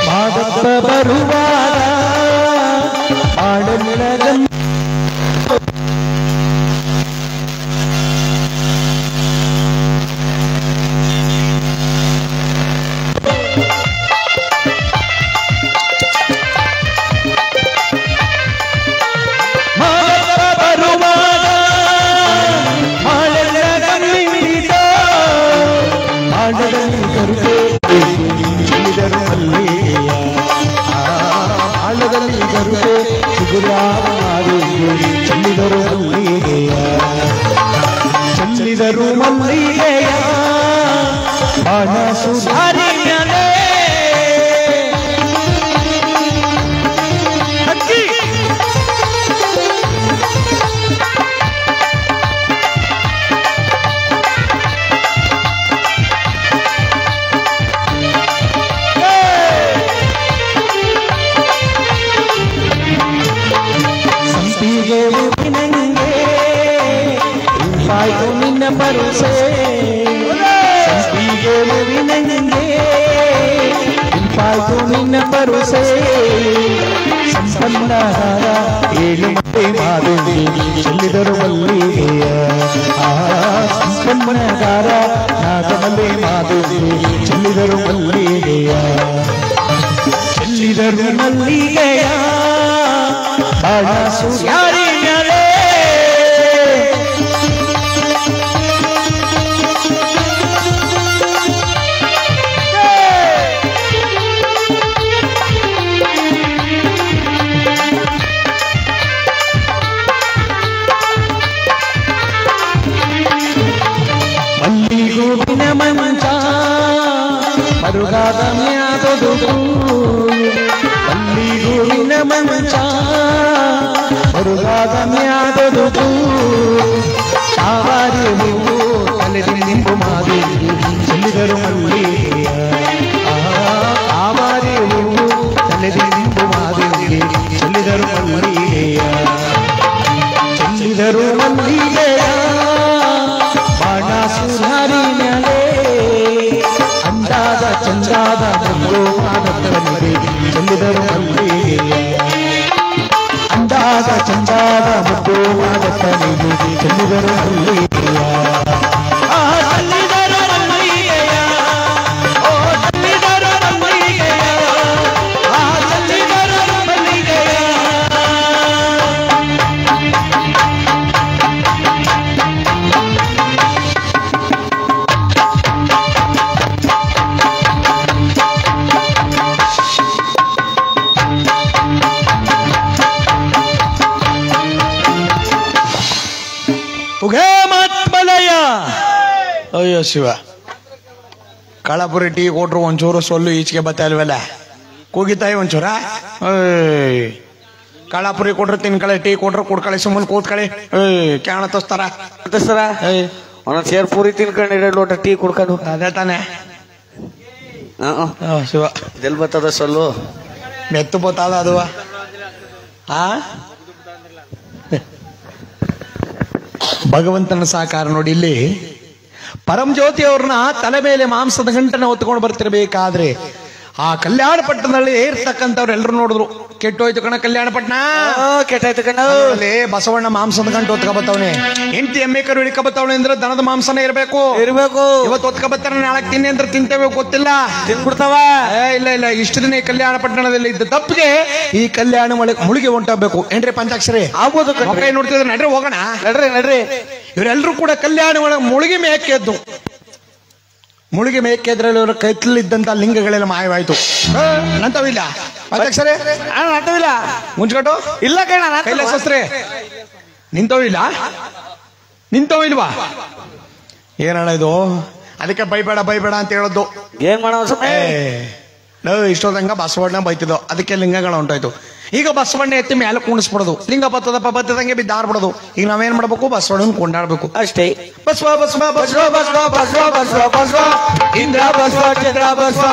ಮಾದಪ್ಪ ಬರುವಾಗ ಆಡಲಿಲ್ಲ ಚೆಲ್ಲಿದರು ಮಲ್ಲಿಗೆಯ ಬಾಣ ಸುಧಾರಿ ಮ್ಯಾಲೆ ಸಂಪಿಗೆ ಹೂವಿನಂಗೆ ಇಂಪಾಯ್ತು ನಿನ್ನ ಪರುಸೆ ಸಂಪಿಗೆ ಹೂವಿನಂಗೆ ಇಂಪಾಯ್ತು ನಿನ್ನ ಪರುಸೆ ಸಂಪನ್ನಹಾರ ಏಳು ಮತ್ತೆ ಮಾದೇವಿಗೆ ಚೆಲ್ಲಿದರು ಮಲ್ಲಿಗೆಯ ಸಂಪನ್ನಗಾರ ನಾಗಮಲೆ ಮಾದೇವಿಗೆ ಚೆಲ್ಲಿದರು ಮಲ್ಲಿಗೆಯ ಚೆಲ್ಲಿದರು ಮಲ್ಲಿಗೆಯ ಬಾಣ ಸುಸ್ಯಾರಿ ಮ್ಯಾಲೆ ಮಲ್ಲಿಗೂವಿನ ಮಂಚ ಮರುಗಾದ ಮ್ಯಾದೊದು ಮಲ್ಲಿಗೂವಿನ ಮಂಚ ಮರುಗಾದ ಮ್ಯಾದೊದು ಸಾವಾರಿ ಹೂವು ತಲೆದಿ ನಿಂಬು ಮಾದೇವಿ ಚೆಲ್ಲಿದರು ಮಲ್ಲಿಗೆಯ ಸಾವಾರಿ ಹೂವು ತಲೆದಿ ನಿಂಬು ಮಾದೇವಿಗೆ ಚೆಲ್ಲಿದರು ಮಲ್ಲಿಗೆಯ ಚೆಲ್ಲಿದರು ಮಲ್ಲಿಗೆಯ ಬಾಣ ಸುಧಾರಿ ಮ್ಯಾಲೆ ಅಂದಾದ ಚಂದಾದ ಮಾದಪ್ಪನಿಗೆ ಚೆಲ್ಲಿದರು ಮಲ್ಲಿಗೆಯ ಅಂದಾದ ಚಂದಾದ ಮುದ್ದು ಮಾದಪ್ಪನಿಗೆ ಚೆಲ್ಲಿದರು ಮಲ್ಲಿಗೆಯ ಚೆಲ್ಲಿದರು ಮಲ್ಲಿಗೆಯ ಓ ಚೆಲ್ಲಿದರು ಮಲ್ಲಿಗೆಯ ಚೆಲ್ಲಿದರು ಮಲ್ಲಿಗೆಯ ಉಗೇ ಮತ್ಮಲಯ. ಅಯ್ಯೋ ಶಿವ, ಕಳಪುರಿ ಟೀ ಕೊಟ್ರು ಒಂಚೂರು ಸೊಲ್ಲು ಈಚೆಗೆ ಬರ್ತಾ ಇಲ್ವಲ್ಲ ಕೂಗಿತಾಯಿ ಒಂಚೂರ ಕಳಪುರಿ ಕೊಟ್ರು ತಿನ್ಕಳೆ ಟೀ ಕೊಟ್ರು ಕುಡ್ಕಳೆ ಸುಮ್ಮನೆ ಕೂತ್ಕಳೆ ಕ್ಯಾಣ ತೋಸ್ತಾರ ಒಂದೊಂದ್ ಸೇರ್ ಪೂರಿ ತಿನ್ಕೊಂಡು 2 ಲೋಟ ಟೀ ಕುಡ್ಕೊಂಡು ಅದೇ ತಾನೆ ಶಿವ ಇದೆಲ್ ಬರ್ತದ ಸೊಲ್ಲು ಮೆತ್ತು ಬತ್ತದ ಅದು ಭಗವಂತನ ಸಾಕಾರ ನೋಡಿ ಇಲ್ಲಿ ಪರಂಜ್ಯೋತಿ ಅವ್ರನ್ನ ತಲೆ ಮೇಲೆ ಮಾಂಸದ ಗಂಟನ ಹೊತ್ಕೊಂಡು ಬರ್ತಿರ್ಬೇಕಾದ್ರೆ ಆ ಕಲ್ಯಾಣ ಪಟ್ಟಣದಲ್ಲಿ ಇರ್ತಕ್ಕಂಥವ್ರು ಎಲ್ಲರೂ ನೋಡಿದ್ರು ಕೆಟ್ಟೋಯ್ತು ಕಣ ಕಲ್ಯಾಣ ಪಟ್ಟಣ ಕೆಟ್ಟಾಯ್ತು ಕಣ್ಣ ಬಸವಣ್ಣ ಮಾಂಸದ ಗಂಟು ಹೊತ್ಕೊಬತ್ತವನೆ ಹೆಂಡತಿ ಎಮ್ಮೆ ಕರು ಇಳ್ಕೊಬತ್ತವನೆ ಅಂದ್ರೆ ದನದ ಮಾಂಸನೇ ಇರಬೇಕು ಇವತ್ತು ಹೊತ್ಕೊಬತ್ತಾರ ನಾಳೆ ತಿನ್ನಿ ಅಂದ್ರೆ ತಿಂತೇವೆ ಗೊತ್ತಿಲ್ಲ ತಿನ್ಬಿಡ್ತಾವ ಇಲ್ಲ ಇಷ್ಟು ದಿನ ಈ ಕಲ್ಯಾಣ ಪಟ್ಟಣದಲ್ಲಿ ಇದ್ದ ತಪ್ಪಿಗೆ ಈ ಕಲ್ಯಾಣ ಮುಳುಗಿ ಹೊಂಟೋಗ್ಬೇಕು ಏನ್ರಿ ಪಂಚಾಕ್ಷರಿ ಆಗ್ಬೋದು ಕೈ ನೋಡ್ತಿದ್ರೆ ನಡ್ರಿ ಹೋಗೋಣ ನಡ್ರಿ ಇವರೆಲ್ಲರೂ ಕೂಡ ಕಲ್ಯಾಣ ಒಳಗೆ ಮುಳುಗಿ ಮೇಕೆದ್ದು ಮುಳುಗಿ ಮೇಕೆದ್ರಲ್ಲಿ ಇವರ ಕೈತಲಿದ್ದಂತ ಲಿಂಗಗಳೆಲ್ಲ ಮಾಯವಾಯ್ತು ನಂತವಿಲ್ಲ ಪಂಚಾಕ್ಷರಿ ನಂತವಿಲ್ಲ ಮುಂಚ್ಕಟ್ಟು ಇಲ್ಲ ಕಣ ಕೈಲಾಸಸ್ತ್ರಿ ನಿಂತವಿಲ್ವಾ ಏನಣ್ಣ ಇದು ಅದಕ್ಕೆ ಬೈಬೇಡ ಅಂತ ಹೇಳೋದು ಏನ್ ಮಾಡೋ ಇಷ್ಟೋದಂಗ ಬಸವಣ್ಣ ಬೈತಿದ್ದೋ ಅದಕ್ಕೆ ಲಿಂಗಗಳು ಹೊಂಟೋಯ್ತು ಈಗ ಬಸವಣ್ಣ ಎತ್ತಿ ಮೇಲೆ ಕುಣಿಸ್ಬಿಡೋದು ಲಿಂಗ ಬತ್ತದಂಗೆ ಬಿದ್ದಾಡ್ಬಿಡೋದು ಈಗ ನಾವೇನ್ ಮಾಡ್ಬೇಕು ಬಸವಣ್ಣನ ಕೊಂಡಾಡ್ಬೇಕು ಅಷ್ಟೇ ಬಸವ ಬಸವ ಬಸವ ಬಸವ ಬಸವ ಬಸವ ಬಸವ ಇಂದ್ರ ಬಸವ ಚಂದ್ರ ಬಸವ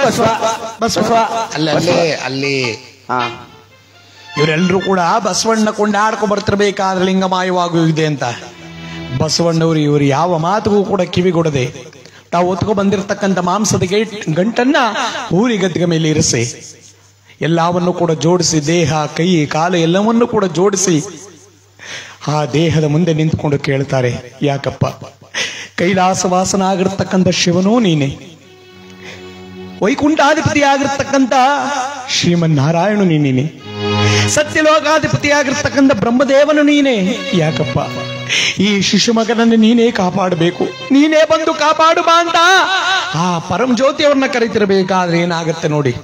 ಬಸವ ಬಸವ ಅಲ್ಲಿ ಇವರೆಲ್ಲರೂ ಕೂಡ ಬಸವಣ್ಣ ಕೊಂಡಾಡ್ಕೊ ಬರ್ತಿರ್ಬೇಕಾದ್ರೆ ಲಿಂಗ ಮಾಯವಾಗುವುದಿದೆ ಅಂತ ಬಸವಣ್ಣವರು ಇವರು ಯಾವ ಮಾತುಗೂ ಕೂಡ ಕಿವಿಗೊಡದೆ ತಾವು ಹೊತ್ಕೊ ಬಂದಿರತಕ್ಕಂಥ ಮಾಂಸದ ಗಂಟನ್ನ ಊರಿ ಗದ್ದಿಗೆ ಮೇಲೆ ಇರಿಸಿ ಎಲ್ಲವನ್ನು ಕೂಡ ಜೋಡಿಸಿ ದೇಹ ಕೈ ಕಾಲು ಎಲ್ಲವನ್ನೂ ಕೂಡ ಜೋಡಿಸಿ ಆ ದೇಹದ ಮುಂದೆ ನಿಂತ್ಕೊಂಡು ಕೇಳ್ತಾರೆ ಯಾಕಪ್ಪ ಕೈಲಾಸವಾಸನ ಆಗಿರ್ತಕ್ಕಂಥ ಶಿವನೂ ನೀನೆ ವೈಕುಂಠಾಧಿಪತಿ ಆಗಿರ್ತಕ್ಕಂಥ ಶ್ರೀಮನ್ನಾರಾಯಣನು ನೀನೇ ಸತ್ಯಲೋಕಾಧಿಪತಿ ಆಗಿರ್ತಕ್ಕಂಥ ಬ್ರಹ್ಮದೇವನು ನೀನೇ ಯಾಕಪ್ಪ ಈ ಶಿಶು ಮಗನನ್ನು ನೀನೇ ಕಾಪಾಡಬೇಕು ನೀನೇ ಬಂದು ಕಾಪಾಡು ಬಾ ಅಂತ ಆ ಪರಂ ಜ್ಯೋತಿಯವ್ರನ್ನ ಕರೀತಿರ್ಬೇಕಾದ್ರೆ ಏನಾಗತ್ತೆ ನೋಡಿ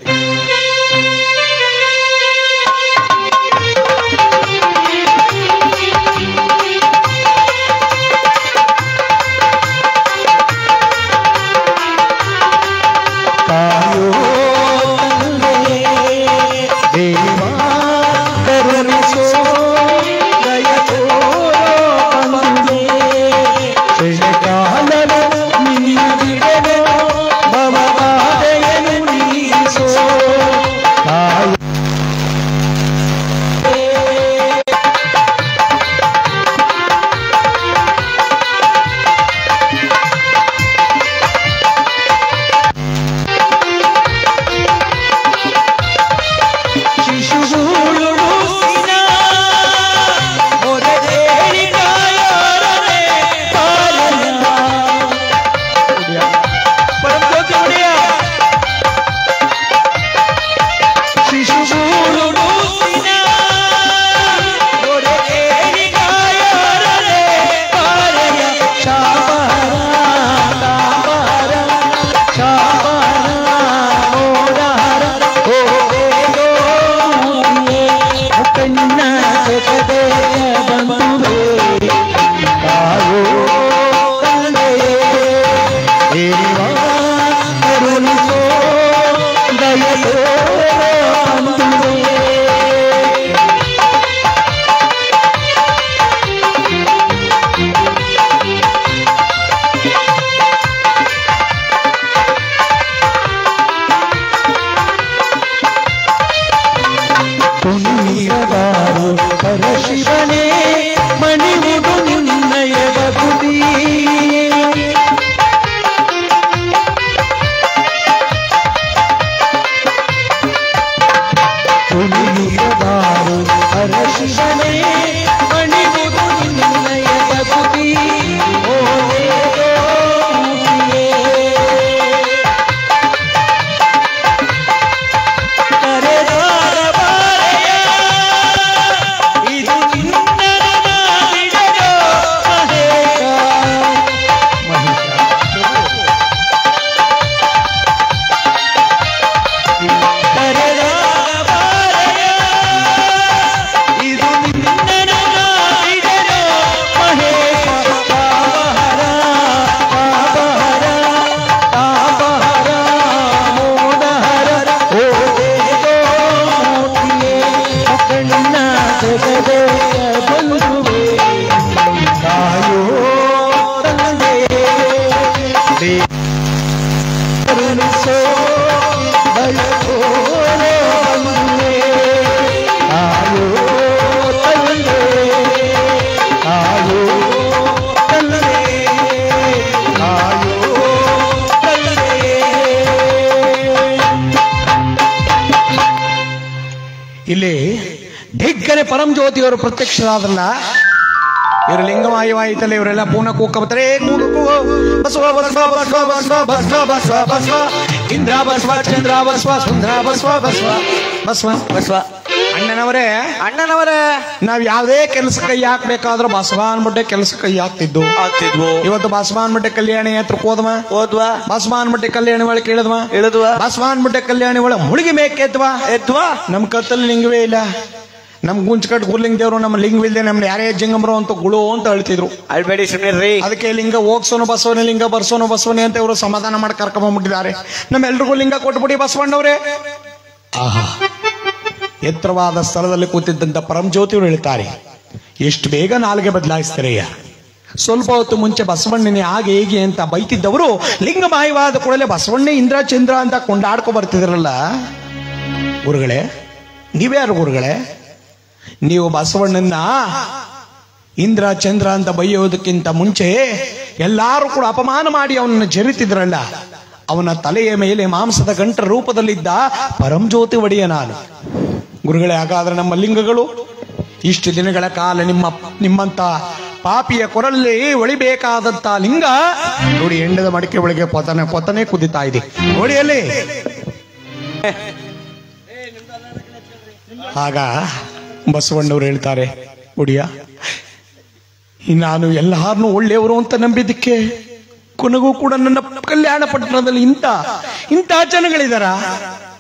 ಬೇಗನೆ ಪರಂ ಜ್ಯೋತಿಯವರು ಪ್ರತ್ಯಕ್ಷರಾದ್ರಲ್ಲ, ಇವರು ಲಿಂಗಮಾಯವಾಯಿತಲ್ಲ, ಇವರೆಲ್ಲ ಪೂರ್ಣ ಕೂಕ ಬರ್ತಾರೆ. ಬಸವ ಬಸವ ಬಸವ ಬಸವ ಬಸವ ಬಸವ ಬಸವ ಇಂದ್ರ ಬಸವ ಚಂದ್ರ ಬಸವ ಸುಂದರ ಬಸವ ಬಸವ ಬಸವ ಬಸವ. ಅಣ್ಣನವರೇ ನಾವ್ ಯಾವ್ದೇ ಕೆಲಸ ಕೈ ಹಾಕ್ಬೇಕಾದ್ರೂ ಬಸವ ಅನ್ಬಿಟ್ಟೆ ಕೆಲಸ ಕೈ ಹಾಕ್ತಿದ್ದು. ಇವತ್ತು ಬಸವ ಅನ್ಬಿಟ್ಟೆ ಕಲ್ಯಾಣಿ ಹತ್ರಕ್ ಹೋದ್ವಾ, ಬಸವ ಅನ್ಬಿಟ್ಟೆ ಕಲ್ಯಾಣಿ ಒಳಗೆ ಕೇಳಿದ್ವಾ, ಬಸವ ಅನ್ಬಿಟ್ಟೆ ಕಲ್ಯಾಣಿ ಒಳಗೆ ಮುಳುಗಿ ಮೇಕೆತ್ವಾ. ನಮ್ ಕತ್ತಲ್ಲಿ ಲಿಂಗವೇ ಇಲ್ಲ. ನಮ್ ಗುಂಚ್ಕಟ್ ಗುರ್ಲಿಂಗ ದೇವ್ರು ನಮ್ಮ ಲಿಂಗವಿಲ್ದೆ ನಮ್ನ ಯಾರೇ ಜಂಗಮರು ಅಂತ ಗುಳು ಅಂತ ಹೇಳ್ತಿದ್ರು. ಅಳ್ಬೇಡಿ ಸುಮ್ಮನೆ. ಅದಕ್ಕೆ ಲಿಂಗ ಹೋಗ್ಸೋನು ಬಸವನೇ, ಲಿಂಗ ಬರ್ಸೋನು ಬಸವನೇ ಅಂತ ಇವರು ಸಮಾಧಾನ ಮಾಡಿ ಕರ್ಕೊಂಡ್ಬಿಟ್ಟಿದ್ದಾರೆ. ನಮ್ಮೆಲ್ರಿಗೂ ಲಿಂಗ ಕೊಟ್ಬಿಡಿ ಬಸವಣ್ಣವ್ರೆ. ಆಹಾ, ಎತ್ತರವಾದ ಸ್ಥಳದಲ್ಲಿ ಕೂತಿದ್ದಂತ ಪರಂಜ್ಯೋತಿಯವರು ಹೇಳ್ತಾರೆ, ಎಷ್ಟು ಬೇಗ ನಾಲ್ಗೆ ಬದಲಾಯಿಸ್ತಾರೆಯ್ಯ. ಸ್ವಲ್ಪ ಹೊತ್ತು ಮುಂಚೆ ಬಸವಣ್ಣನೇ ಹಾಗೆ ಹೇಗೆ ಅಂತ ಬೈತಿದ್ದವರು ಲಿಂಗ ಮಾಯವಾದ ಕೂಡಲೇ ಬಸವಣ್ಣೆ ಇಂದ್ರ ಚಂದ್ರ ಅಂತ ಕೊಂಡಾಡ್ಕೊ ಬರ್ತಿದ್ರಲ್ಲ. ಗುರುಗಳೇ, ನೀವ್ಯಾರು ಗುರುಗಳೇ? ನೀವು ಬಸವಣ್ಣನ ಇಂದ್ರ ಚಂದ್ರ ಅಂತ ಬೈಯೋದಕ್ಕಿಂತ ಮುಂಚೆ ಎಲ್ಲಾರು ಕೂಡ ಅಪಮಾನ ಮಾಡಿ ಅವನನ್ನು ಜರಿತಿದ್ರಲ್ಲ. ಅವನ ತಲೆಯ ಮೇಲೆ ಮಾಂಸದ ಗಂಟರ ರೂಪದಲ್ಲಿದ್ದ ಪರಂಜ್ಯೋತಿ ಒಡೆಯ ನಾನು. ಗುರುಗಳೇ, ಹಾಗಾದ್ರೆ ನಮ್ಮ ಲಿಂಗಗಳು ಇಷ್ಟು ದಿನಗಳ ಕಾಲ ನಿಮ್ಮಂತ ಪಾಪಿಯ ಕೊರಳಲ್ಲಿ ಒಳಿಬೇಕಾದಂತ ಲಿಂಗ ನೋಡಿ, ಎಂಡದ ಮಡಿಕೆ ಒಳಗೆ ಪೊತನೆ ಕುದಿತಾ ಇದೆ ನೋಡಿ ಅಲ್ಲಿ. ಆಗ ಬಸವಣ್ಣವ್ರು ಹೇಳ್ತಾರೆ, ಒಡಿಯ, ನಾನು ಎಲ್ಲಾರನ್ನೂ ಒಳ್ಳೆಯವರು ಅಂತ ನಂಬಿದ್ದಕ್ಕೆ ಕೊನೆಗೂ ಕೂಡ ನನ್ನ ಕಲ್ಯಾಣ ಪಟ್ಟಣದಲ್ಲಿ ಇಂಥ ಜನಗಳಿದಾರ.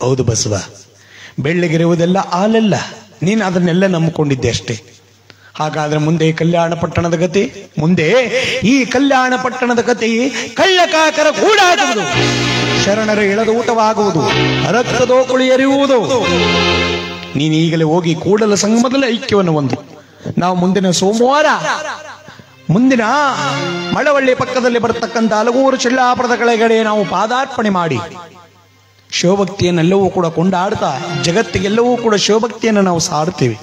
ಹೌದು ಬಸವ, ಬೆಳ್ಳಗಿರುವುದೆಲ್ಲ ಹಾಲಲ್ಲ, ನೀನು ಅದನ್ನೆಲ್ಲ ನಂಬಿಕೊಂಡಿದ್ದೆ ಅಷ್ಟೇ. ಹಾಗಾದ್ರೆ ಮುಂದೆ ಕಲ್ಯಾಣ ಪಟ್ಟಣದ ಗತಿ, ಮುಂದೆ ಈ ಕಲ್ಯಾಣ ಪಟ್ಟಣದ ಗತಿ ಕಳ್ಳಕಾಕರ ಗೂಡಾಗುವುದು, ಶರಣರ ಇಳದ ಊಟವಾಗುವುದು, ರಕ್ತದೋಕುಳಿ ಎರಿಯುವುದು. ನೀನು ಈಗಲೇ ಹೋಗಿ ಕೂಡಲ ಸಂಗಮದಲ್ಲಿ ಐಕ್ಯವನ್ನು ಹೊಂದು. ನಾವು ಮುಂದಿನ ಸೋಮವಾರ ಮುಂದಿನ ಮಳವಳ್ಳಿ ಪಕ್ಕದಲ್ಲಿ ಬರತಕ್ಕಂಥ ಅಲಗೂರು ಚೆಲ್ಲಾಪುರದ ಕೆಳಗಡೆ ನಾವು ಪಾದಾರ್ಪಣೆ ಮಾಡಿ ಶಿವಭಕ್ತಿಯನ್ನೆಲ್ಲವೂ ಕೂಡ ಕೊಂಡಾಡ್ತಾ ಜಗತ್ತಿಗೆಲ್ಲವೂ ಕೂಡ ಶಿವಭಕ್ತಿಯನ್ನು ನಾವು ಸಾರುತ್ತೇವೆ.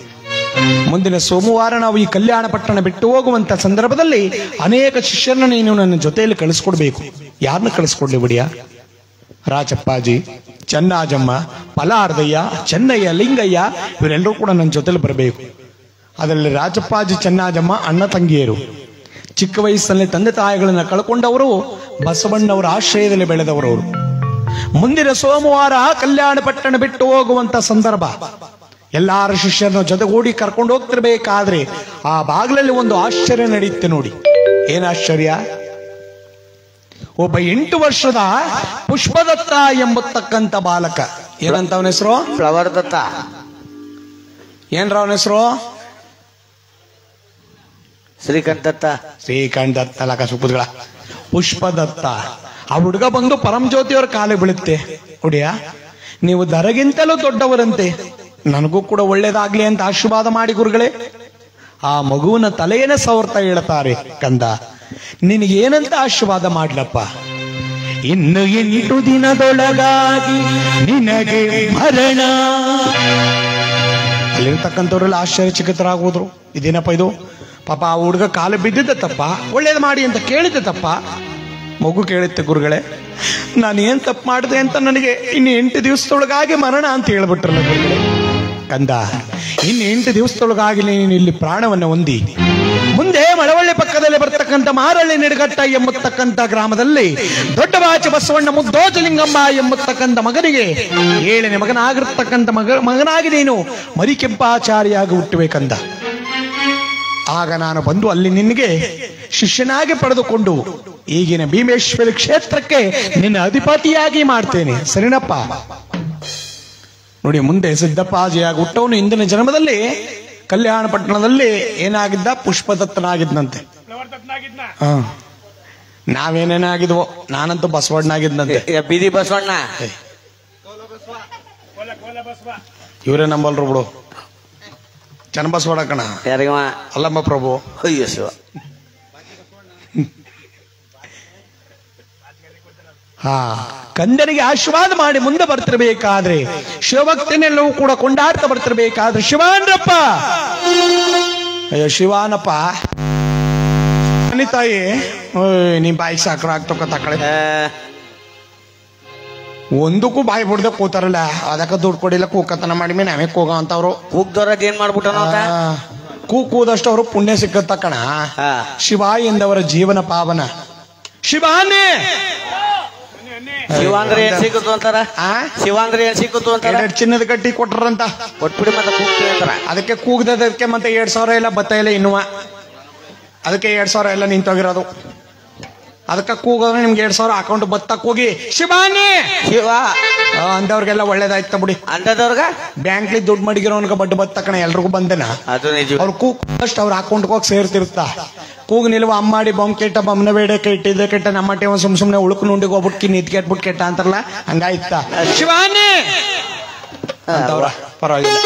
ಮುಂದಿನ ಸೋಮವಾರ ನಾವು ಈ ಕಲ್ಯಾಣ ಪಟ್ಟಣ ಬಿಟ್ಟು ಹೋಗುವಂತ ಸಂದರ್ಭದಲ್ಲಿ ಅನೇಕ ಶಿಷ್ಯರನ್ನ ನೀನು ನನ್ನ ಜೊತೆಯಲ್ಲಿ ಕಳಿಸ್ಕೊಡ್ಬೇಕು. ಯಾರನ್ನ ಕಳಿಸ್ಕೊಡ್ಲಿ ಬಿಡಿಯ? ರಾಜಪ್ಪಾಜಿ, ಚನ್ನಾಜಮ್ಮ, ಪಲಾರ್ದಯ್ಯ, ಚೆನ್ನಯ್ಯ, ಲಿಂಗಯ್ಯ ಇವರೆಲ್ಲರೂ ಕೂಡ ನನ್ನ ಜೊತೆಲಿ ಬರಬೇಕು. ಅದರಲ್ಲಿ ರಾಜಪ್ಪಾಜಿ, ಚನ್ನಾಜಮ್ಮ ಅಣ್ಣ ತಂಗಿಯರು. ಚಿಕ್ಕ ವಯಸ್ಸಲ್ಲಿ ತಂದೆ ತಾಯಿಗಳನ್ನ ಕಳ್ಕೊಂಡವರು, ಬಸವಣ್ಣವರ ಆಶ್ರಯದಲ್ಲಿ ಬೆಳೆದವರು. ಮುಂದಿನ ಸೋಮವಾರ ಕಲ್ಯಾಣ ಪಟ್ಟಣ ಬಿಟ್ಟು ಹೋಗುವಂತ ಸಂದರ್ಭ, ಎಲ್ಲಾರ ಶಿಷ್ಯರನ್ನ ಜೊತೆಗೂಡಿ ಕರ್ಕೊಂಡು ಹೋಗ್ತಿರ್ಬೇಕಾದ್ರೆ ಆ ಬಾಗಿಲಲ್ಲಿ ಒಂದು ಆಶ್ಚರ್ಯ ನಡೆಯುತ್ತೆ ನೋಡಿ. ಏನ್ ಆಶ್ಚರ್ಯ? ಒಬ್ಬ 8 ವರ್ಷದ ಪುಷ್ಪದತ್ತ ಎಂಬತಕ್ಕಂತ ಬಾಲಕ. ಏನಂತ ಅವನ ಹೆಸರು? ಫ್ಲವರ್ ದತ್ತ. ಏನ್ರ ಅವನ ಹೆಸರು? ಶ್ರೀಕಾಂತ್ ದತ್ತ. ಶ್ರೀಕಾಂತ್ ದತ್ತ ಅಲ್ಲ ಸುಪ್ಪುಗಳ ಪುಷ್ಪದತ್ತ. ಆ ಹುಡುಗ ಬಂದು ಪರಂಜ್ಯೋತಿಯವರ ಕಾಲಿಗೆ ಬೀಳುತ್ತೆ. ಹುಡಿಯ, ನೀವು ದರಗಿಂತಲೂ ದೊಡ್ಡವರಂತೆ, ನನಗೂ ಕೂಡ ಒಳ್ಳೇದಾಗ್ಲಿ ಅಂತ ಆಶೀರ್ವಾದ ಮಾಡಿ ಗುರುಗಳೇ. ಆ ಮಗುವಿನ ತಲೆಯನ್ನೇ ಸವರ್ತಾ ಹೇಳ್ತಾರೆ, ಕಂದ ನಿನಗೇನಂತ ಆಶೀರ್ವಾದ ಮಾಡ್ಲಪ್ಪ? ಇನ್ನು 8 ದಿನದೊಳಗಾಗಿ ನಿನಗೆ ಮರಣ. ಅಲ್ಲಿರ್ತಕ್ಕಂಥವ್ರೆಲ್ಲ ಆಶ್ಚರ್ಯಚಕಿತರಾಗುವುದು. ಇದೇನಪ್ಪ ಇದು? ಪಾಪ ಆ ಹುಡುಗ ಕಾಲು ಬಿದ್ದಿದ್ದ ತಪ್ಪ, ಒಳ್ಳೇದು ಮಾಡಿ ಅಂತ ಕೇಳಿದ್ದೆ ತಪ್ಪ? ಮಗು ಕೇಳುತ್ತೆ, ಗುರುಗಳೇ ನಾನು ಏನ್ ತಪ್ಪು ಮಾಡಿದೆ ಅಂತ ನನಗೆ ಇನ್ನು 8 ದಿವಸದೊಳಗಾಗಿ ಮರಣ ಅಂತ ಹೇಳ್ಬಿಟ್ರಲ್ಲ ಗುರುಗಳೇ. ಕಂದ, ಇನ್ನು 8 ದಿವಸದೊಳಗಾಗಿ ನೀನು ಇಲ್ಲಿ ಪ್ರಾಣವನ್ನು ಹೊಂದಿ ಮುಂದೆ ಮಳವಳ್ಳಿ ಪಕ್ಕದಲ್ಲಿ ಬರ್ತಕ್ಕಂಥ ಮಾರಳ್ಳಿ ನಿಡಗಟ್ಟ ಎಂಬತಕ್ಕಂಥ ಗ್ರಾಮದಲ್ಲಿ ದೊಡ್ಡಬಾಚಿ ಬಸವಣ್ಣ ಮುದ್ದೋಜಲಿಂಗಮ್ಮ ಎಂಬತಕ್ಕಂಥ ಮಗನಿಗೆ 7ನೇ ಮಗನಾಗಿರ್ತಕ್ಕಂಥ ಮಗನಾಗಿ ನೀನು ಮರಿಕೆಂಪಾಚಾರಿಯಾಗಿ ಹುಟ್ಟಬೇಕಂದ. ಆಗ ನಾನು ಬಂದು ಅಲ್ಲಿ ನಿನಗೆ ಶಿಷ್ಯನಾಗಿ ಪಡೆದುಕೊಂಡು ಈಗಿನ ಭೀಮೇಶ್ವರಿ ಕ್ಷೇತ್ರಕ್ಕೆ ನಿನ್ನ ಅಧಿಪತಿಯಾಗಿ ಮಾಡ್ತೇನೆ, ಸರಿನಪ್ಪ? ನೋಡಿ, ಮುಂದೆ ಸಿದ್ದಪ್ಪಾಜಿಯಾಗಿ ಹುಟ್ಟವನು ಇಂದಿನ ಜನ್ಮದಲ್ಲಿ ಕಲ್ಯಾಣ ಪಟ್ಟಣದಲ್ಲಿ ಏನಾಗಿದ್ದ? ಪುಷ್ಪದತ್ತನಾಗಿದ್ದಂತೆ. ನಾವೇನೇನಾಗಿದ್ವೋ, ನಾನಂತೂ ಬಸವಣ್ಣನಾಗಿದ್ದಂತೆ. ಬೀದಿ ಬಸವಣ್ಣ ಇವರೇ ನಂಬಲ್ರು ಬಿಡು. ಚನ್ನಬಸವಣ್ಣ ಕಣ. ಯಾರಿಗವ? ಅಲ್ಲಮ್ಮ ಪ್ರಭು. ಅಯ್ಯೋ ಶಿವ. ಕಂದನಿಗೆ ಆಶೀರ್ವಾದ ಮಾಡಿ ಮುಂದೆ ಬರ್ತಿರ್ಬೇಕಾದ್ರೆ, ಶಿವಭಕ್ತಿನೆಲ್ಲವೂ ಕೂಡ ಕೊಂಡಾಡ್ತಾ ಬರ್ತಿರ್ಬೇಕಾದ್ರೆ, ಶಿವಾನ್ರಪ್ಪ, ಅಯ್ಯೋ ಶಿವಾನಪ್ಪ, ತಾಯಿ ನೀ ಬಾಯಿಗೆ ಸಾಕ್ರ ಆಗ್ತಕ್ಕ ತಕಳೆ. ಒಂದಕ್ಕೂ ಬಾಯಿ ಬಿಡ್ದೆ ಕೂತಾರಲ್ಲ ಅದಕ್ಕೆ ದುಡ್ಡು ಕೊಡಿಲ್ಲ ಕೂಕತನ ಮಾಡಿ ನಾವೇ ಕೂಗ ಅಂತವ್ರು. ಕೂಗ್ದವ್ರದ್ ಏನ್ ಮಾಡ್ಬಿಟ್ಟನ ಕೂದಷ್ಟು ಅವರು ಪುಣ್ಯ ಸಿಕ್ಕತ್ತ ಕಣ. ಶಿವ ಎಂದವರ ಜೀವನ ಪಾವನ. ಶಿವಾನೇ ಶಿವ ಅಂದ್ರೆ ಏನ್ ಸಿಕ್ಕುತ್ತು ಅಂತಾರ? ಶಿವ ಅಂದ್ರೆ ಏನ್ ಸಿಕ್ಕುತ್ತು ಅಂತಾರ? ಚಿನ್ನದ ಕಟ್ಟಿ ಕೊಟ್ರಂತ ಕೊಟ್ಬಿಡಿ ಮತ್ತೆ ಕೂಗ್ತೀವಿ ಅಂತಾರ. ಅದಕ್ಕೆ ಕೂಗ್ದದಕ್ಕೆ ಮತ್ತೆ 2,000 ಎಲ್ಲ ಬತ್ತ ಇಲ್ಲ ಇನ್ನುವ. ಅದಕ್ಕೆ 2,000 ಎಲ್ಲ ನಿಂತೋಗಿರೋದು. ಅದಕ್ಕೆ ಕೂಗೋದ್ರೆ ನಿಮ್ಗೆ 2,000 ಅಕೌಂಟ್ ಬತ್ತಕ್ ಹೋಗಿ ಶಿವಾನೇ ಶಿವ ಅಂದವ್ರಿಗೆಲ್ಲ ಒಳ್ಳೇದಾಯ್ತ ಬಿಡಿ. ಅಂದದವ್ರಗ ಬ್ಯಾಂಕ್ಲಿ ದುಡ್ಡು ಮಡಗಿರೋನ್ಗ ಬಡ್ಡು ಬತ್ತಕಣ ಎಲ್ರಿಗೂ ಬಂದನ. ಅದು ನಿಜ. ಅವ್ರು ಕೂಗಷ್ಟು ಅವ್ರ ಅಕೌಂಟ್ಗೆ ಹೋಗಿ ಸೇರ್ತಿರುತ್ತ. ಕೂಗ್ ನಿಲ್ವ ಅಮ್ಮಾಡಿ ಬೊಮ್ಮ ಕೆಟ್ಟ ಬಮ್ಮನ ಬೇಡ ಕೆಟ್ಟಿದ್ದೆ ಕೆಟ್ಟ ನಮ್ಮಟ್ಟೆ ಒಂದ್ ಸುಮ್ನೆ ಉಳುಕು ನುಂಡಿಗೆ ಹೋಗ್ಬಿಟ್ಟು ನಿಂತ್ ಕೆಟ್ಬಿಟ್ಟು ಕೆಟ್ಟ ಅಂತಾರಲ್ಲ ಹಂಗಾಯ್ತ. ಶಿವಾನೇ ಅಂತವ್ರ ಪರವಾಗಿಲ್ಲ.